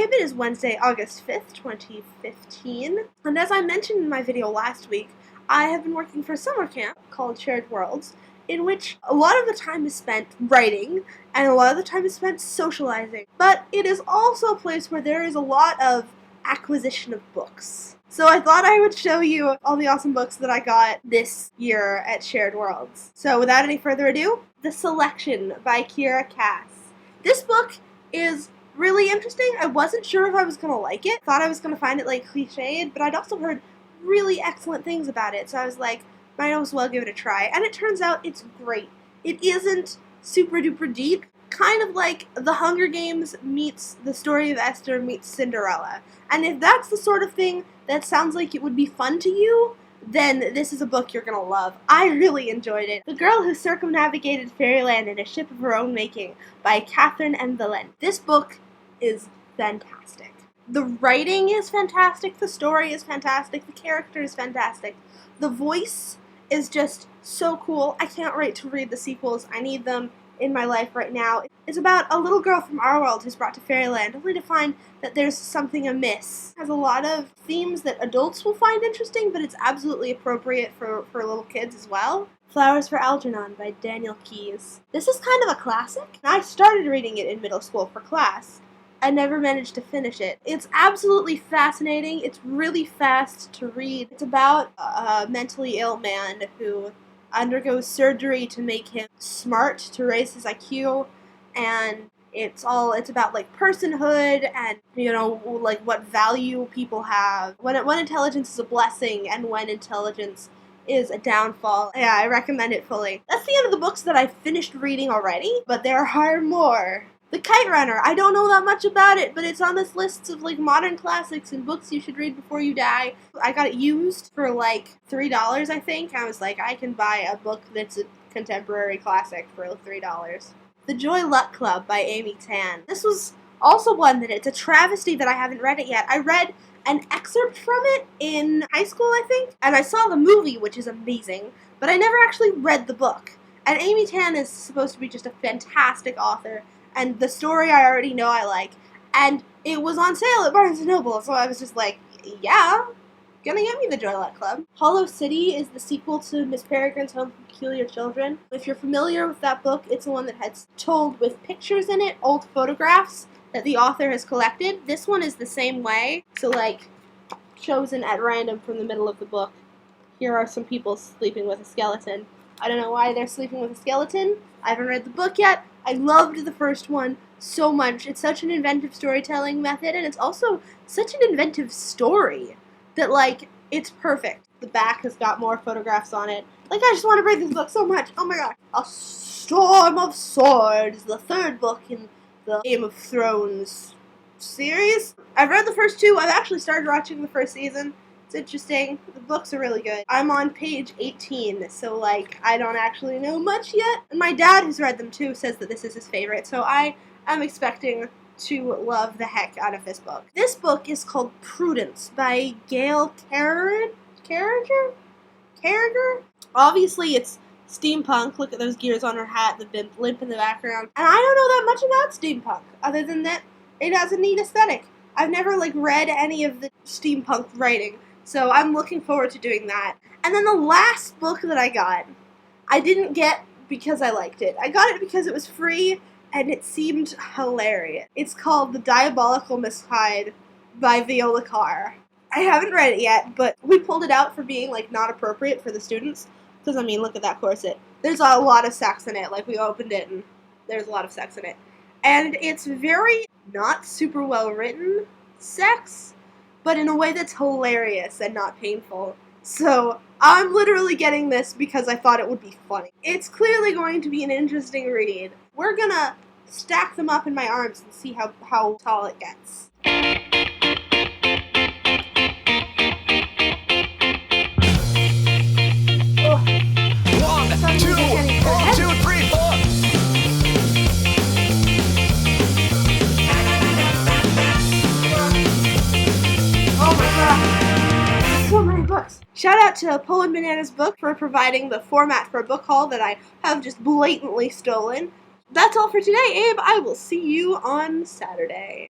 Abe. It is Wednesday, August 5th, 2015. And as I mentioned in my video last week, I have been working for a summer camp called Shared Worlds, in which a lot of the time is spent writing, and a lot of the time is spent socializing. But it is also a place where there is a lot of acquisition of books. So I thought I would show you all the awesome books that I got this year at Shared Worlds. So without any further ado, The Selection by Kira Cass. This book is really interesting. I wasn't sure if I was going to like it. Thought I was going to find it like cliched, but I'd also heard really excellent things about it. So I was like, might as well give it a try. And it turns out it's great. It isn't super duper deep. Kind of like The Hunger Games meets The Story of Esther meets Cinderella. And if that's the sort of thing that sounds like it would be fun to you, then this is a book you're gonna love. I really enjoyed it. The Girl Who Circumnavigated Fairyland in a Ship of Her Own Making by Catherine M. Valent. This book is fantastic. The writing is fantastic, the story is fantastic, the character is fantastic. The voice is just so cool. I can't wait to read the sequels. I need them in my life right now. It's about a little girl from our world who's brought to fairyland, only to find that there's something amiss. It has a lot of themes that adults will find interesting, but it's absolutely appropriate for little kids as well. Flowers for Algernon by Daniel Keyes. This is kind of a classic. I started reading it in middle school for class. I never managed to finish it. It's absolutely fascinating. It's really fast to read. It's about a mentally ill man who undergoes surgery to make him smart, to raise his IQ, and it's about like personhood and, you know, like what value people have, when intelligence is a blessing and when intelligence is a downfall. Yeah, I recommend it fully. That's the end of the books that I've finished reading already, but there are more. The Kite Runner. I don't know that much about it, but it's on this list of like modern classics and books you should read before you die. I got it used for like $3, I think. I was like, I can buy a book that's a contemporary classic for $3. The Joy Luck Club by Amy Tan. This was also one that it's a travesty that I haven't read it yet. I read an excerpt from it in high school, I think, and I saw the movie, which is amazing, but I never actually read the book. And Amy Tan is supposed to be just a fantastic author, and the story I already know I like, and it was on sale at Barnes & Noble, so I was just like, yeah, gonna get me the Joy Luck Club. Paulo City is the sequel to Miss Peregrine's Home for Peculiar Children. If you're familiar with that book, it's the one that has told with pictures in it, old photographs that the author has collected. This one is the same way, so like, chosen at random from the middle of the book. Here are some people sleeping with a skeleton. I don't know why they're sleeping with a skeleton. I haven't read the book yet. I loved the first one so much. It's such an inventive storytelling method, and it's also such an inventive story that, like, it's perfect. The back has got more photographs on it. Like, I just want to read this book so much. Oh my god. A Storm of Swords, the third book in the Game of Thrones series. I've read the first two. I've actually started watching the first season. It's interesting. The books are really good. I'm on page 18, so, like, I don't actually know much yet. And my dad, who's read them too, says that this is his favorite, so I am expecting to love the heck out of this book. This book is called Prudence by Gail Carriger? Obviously, it's steampunk. Look at those gears on her hat, the blimp in the background. And I don't know that much about steampunk, other than that it has a neat aesthetic. I've never, like, read any of the steampunk writing, so I'm looking forward to doing that. And then the last book that I got, I didn't get because I liked it. I got it because it was free, and it seemed hilarious. It's called The Diabolical Miss Hyde by Viola. I haven't read it yet, but we pulled it out for being, like, not appropriate for the students. Because, I mean, look at that corset. There's a lot of sex in it. Like, we opened it, and there's a lot of sex in it. And it's very not super well written sex, but in a way that's hilarious and not painful. So I'm literally getting this because I thought it would be funny. It's clearly going to be an interesting read. We're gonna stack them up in my arms and see how tall it gets. One, two, three, four. Oh my god, so many books. Shout out to Poland Banana's Book for providing the format for a book haul that I have just blatantly stolen. That's all for today, Abe. I will see you on Saturday.